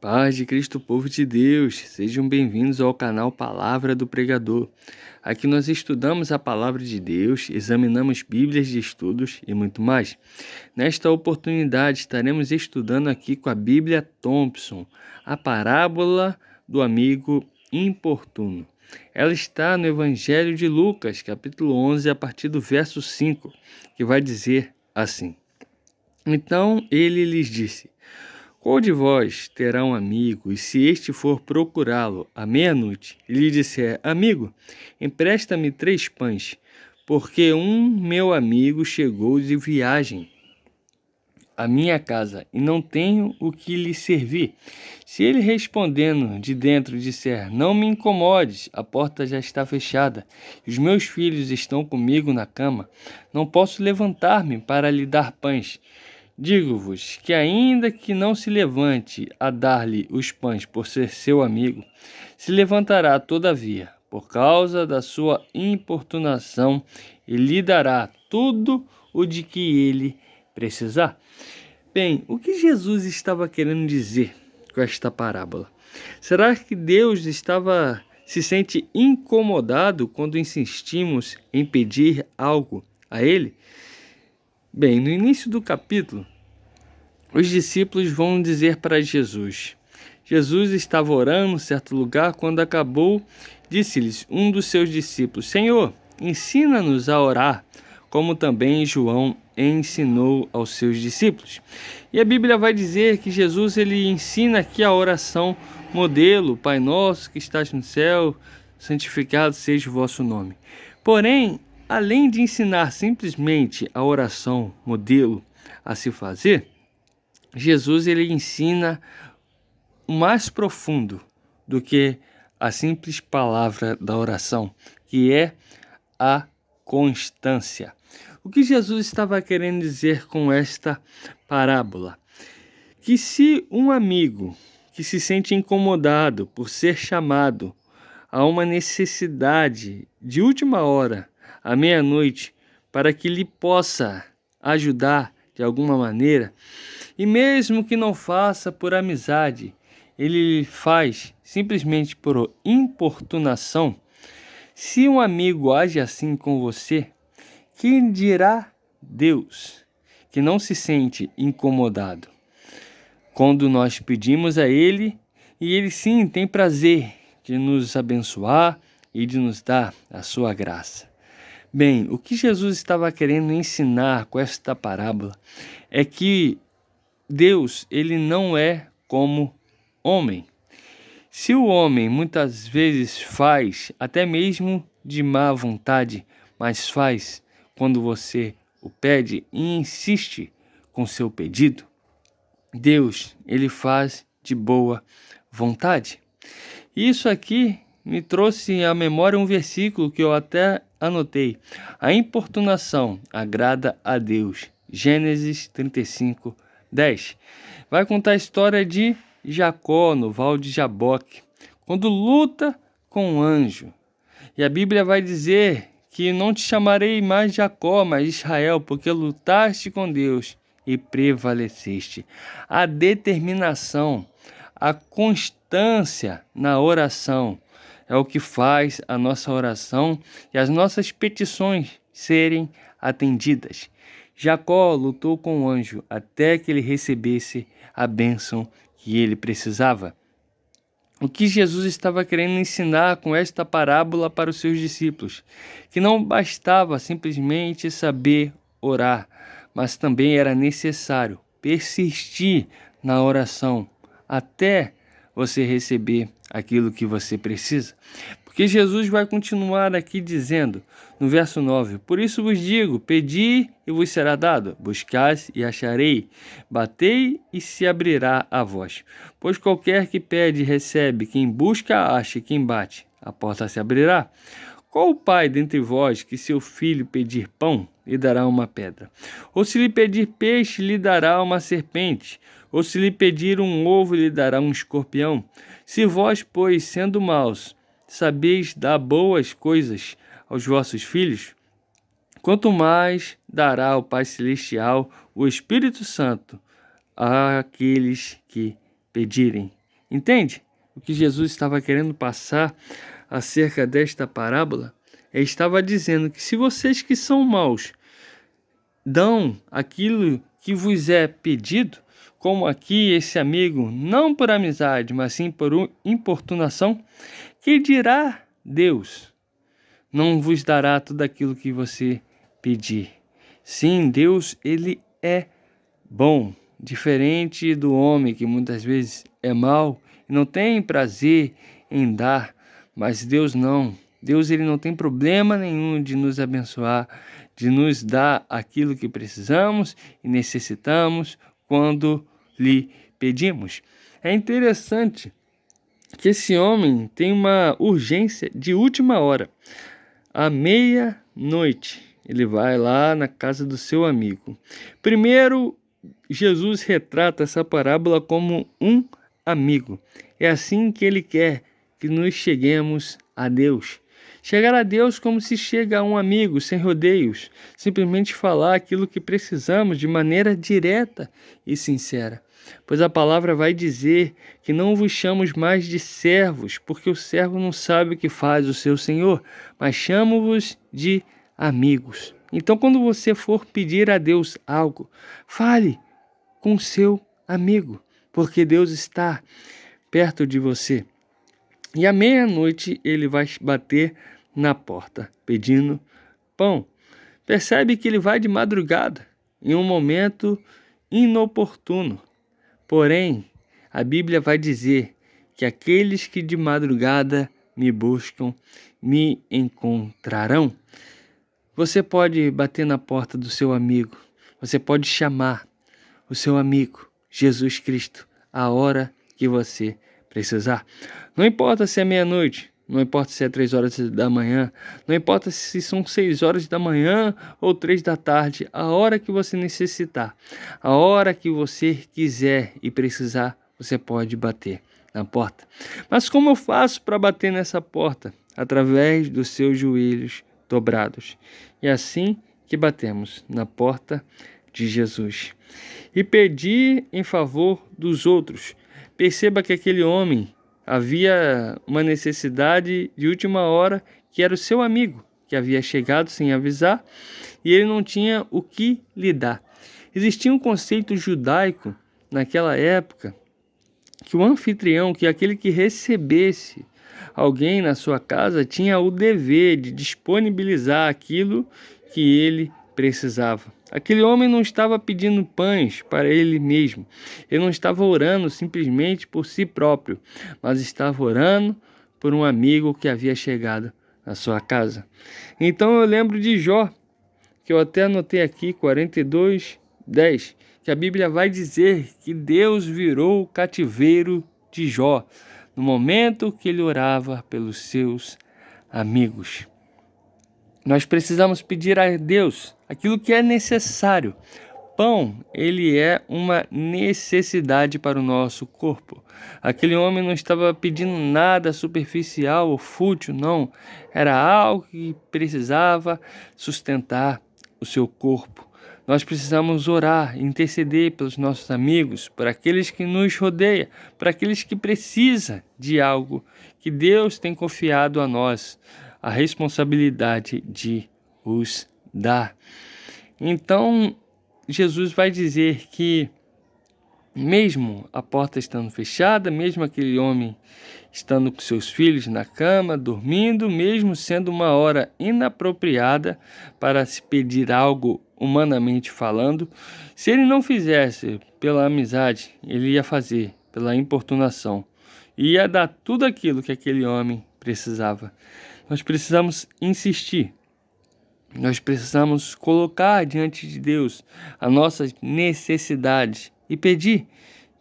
Paz de Cristo, povo de Deus, sejam bem-vindos ao canal Palavra do Pregador. Aqui nós estudamos a Palavra de Deus, examinamos Bíblias de estudos e muito mais. Nesta oportunidade estaremos estudando aqui com a Bíblia Thompson, a parábola do amigo importuno. Ela está no Evangelho de Lucas, capítulo 11, a partir do verso 5, que vai dizer assim: Então ele lhes disse: Qual de vós terá um amigo, e se este for procurá-lo à meia-noite, e lhe disser: Amigo, empresta-me 3 pães, porque um meu amigo chegou de viagem à minha casa, e não tenho o que lhe servir? Se ele respondendo de dentro disser: Não me incomodes, a porta já está fechada, e os meus filhos estão comigo na cama, não posso levantar-me para lhe dar pães. Digo-vos que ainda que não se levante a dar-lhe os pães por ser seu amigo, se levantará todavia, por causa da sua importunação, e lhe dará tudo o de que ele precisar. Bem, o que Jesus estava querendo dizer com esta parábola? Será que Deus se sente incomodado quando insistimos em pedir algo a Ele? Bem, no início do capítulo, os discípulos vão dizer para Jesus. Jesus estava orando em certo lugar quando acabou, disse-lhes um dos seus discípulos: Senhor, ensina-nos a orar, como também João ensinou aos seus discípulos. E a Bíblia vai dizer que Jesus ele ensina aqui a oração modelo: Pai nosso que estás no céu, santificado seja o vosso nome. Porém, além de ensinar simplesmente a oração modelo a se fazer, Jesus ele ensina o mais profundo do que a simples palavra da oração, que é a constância. O que Jesus estava querendo dizer com esta parábola? Que se um amigo que se sente incomodado por ser chamado a uma necessidade de última hora, à meia-noite, para que lhe possa ajudar de alguma maneira, e mesmo que não faça por amizade, ele faz simplesmente por importunação, se um amigo age assim com você, quem dirá Deus, que não se sente incomodado quando nós pedimos a Ele, e Ele sim tem prazer de nos abençoar e de nos dar a sua graça. Bem, o que Jesus estava querendo ensinar com esta parábola é que Deus, ele não é como homem. Se o homem muitas vezes faz, até mesmo de má vontade, mas faz quando você o pede e insiste com seu pedido, Deus, ele faz de boa vontade. Isso aqui me trouxe à memória um versículo que eu até anotei. A importunação agrada a Deus. Gênesis 35, 10. Vai contar a história de Jacó no Val de Jaboque, quando luta com um anjo. E a Bíblia vai dizer que não te chamarei mais Jacó, mas Israel, porque lutaste com Deus e prevaleceste. A determinação, a constância na oração é o que faz a nossa oração e as nossas petições serem atendidas. Jacó lutou com o anjo até que ele recebesse a bênção que ele precisava. O que Jesus estava querendo ensinar com esta parábola para os seus discípulos? Que não bastava simplesmente saber orar, mas também era necessário persistir na oração até você receber aquilo que você precisa. Porque Jesus vai continuar aqui dizendo, no verso 9, Por isso vos digo, pedi e vos será dado, buscai e acharei, batei e se abrirá a vós. Pois qualquer que pede recebe, quem busca acha, quem bate, a porta se abrirá. Qual o pai dentre vós que seu filho pedir pão, lhe dará uma pedra? Ou se lhe pedir peixe, lhe dará uma serpente? Ou se lhe pedir um ovo, lhe dará um escorpião? Se vós, pois, sendo maus, sabeis dar boas coisas aos vossos filhos, quanto mais dará o Pai Celestial o Espírito Santo àqueles que pedirem. Entende? O que Jesus estava querendo passar acerca desta parábola? Ele estava dizendo que se vocês que são maus dão aquilo que vos é pedido, como aqui esse amigo, não por amizade, mas sim por importunação, que dirá Deus? Não vos dará tudo aquilo que você pedir. Sim, Deus, ele é bom, diferente do homem que muitas vezes é mau e não tem prazer em dar, mas Deus não. Deus, ele não tem problema nenhum de nos abençoar, de nos dar aquilo que precisamos e necessitamos quando lhe pedimos. É interessante que esse homem tem uma urgência de última hora. À meia-noite, ele vai lá na casa do seu amigo. Primeiro, Jesus retrata essa parábola como um amigo. É assim que ele quer que nos cheguemos a Deus. Chegar a Deus como se chega a um amigo, sem rodeios. Simplesmente falar aquilo que precisamos de maneira direta e sincera. Pois a palavra vai dizer que não vos chamamos mais de servos, porque o servo não sabe o que faz o seu senhor, mas chamo-vos de amigos. Então, quando você for pedir a Deus algo, fale com seu amigo, porque Deus está perto de você. E à meia-noite ele vai bater na porta, pedindo pão. Percebe que ele vai de madrugada, em um momento inoportuno. Porém, a Bíblia vai dizer que aqueles que de madrugada me buscam, me encontrarão. Você pode bater na porta do seu amigo, você pode chamar o seu amigo, Jesus Cristo, a hora que você precisar. Não importa se é meia-noite, não importa se é 3 horas da manhã, não importa se são 6 horas da manhã ou 3 da tarde, a hora que você necessitar, a hora que você quiser e precisar, você pode bater na porta. Mas como eu faço para bater nessa porta? Através dos seus joelhos dobrados. E assim que batemos na porta de Jesus. E pedir em favor dos outros. Perceba que aquele homem havia uma necessidade de última hora, que era o seu amigo, que havia chegado sem avisar, e ele não tinha o que lhe dar. Existia um conceito judaico naquela época, que o anfitrião, que aquele que recebesse alguém na sua casa, tinha o dever de disponibilizar aquilo que ele precisava. Aquele homem não estava pedindo pães para ele mesmo. Ele não estava orando simplesmente por si próprio, mas estava orando por um amigo que havia chegado na sua casa. Então eu lembro de Jó, que eu até anotei aqui, 42:10, que a Bíblia vai dizer que Deus virou o cativeiro de Jó, no momento que ele orava pelos seus amigos. Nós precisamos pedir a Deus aquilo que é necessário. Pão, ele é uma necessidade para o nosso corpo. Aquele homem não estava pedindo nada superficial ou fútil, não. Era algo que precisava sustentar o seu corpo. Nós precisamos orar, interceder pelos nossos amigos, por aqueles que nos rodeiam, por aqueles que precisam de algo que Deus tem confiado a nós, a responsabilidade de os dar. Então, Jesus vai dizer que, mesmo a porta estando fechada, mesmo aquele homem estando com seus filhos na cama, dormindo, mesmo sendo uma hora inapropriada para se pedir algo humanamente falando, se ele não fizesse pela amizade, ele ia fazer pela importunação. E ia dar tudo aquilo que aquele homem precisava. Nós precisamos insistir. Nós precisamos colocar diante de Deus as nossas necessidades e pedir.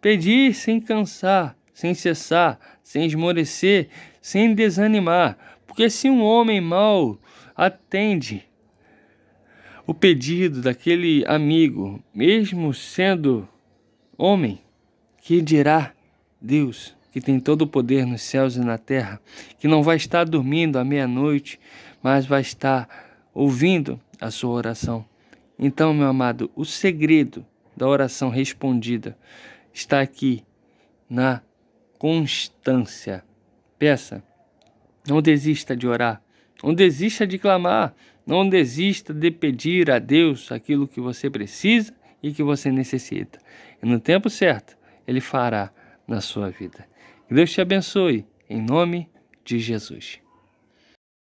Pedir sem cansar, sem cessar, sem esmorecer, sem desanimar. Porque se um homem mau atende o pedido daquele amigo, mesmo sendo homem, que dirá Deus, que tem todo o poder nos céus e na terra, que não vai estar dormindo à meia-noite, mas vai estar ouvindo a sua oração. Então, meu amado, o segredo da oração respondida está aqui na constância. Peça. Não desista de orar. Não desista de clamar. Não desista de pedir a Deus aquilo que você precisa e que você necessita. E no tempo certo, Ele fará na sua vida. Que Deus te abençoe, em nome de Jesus.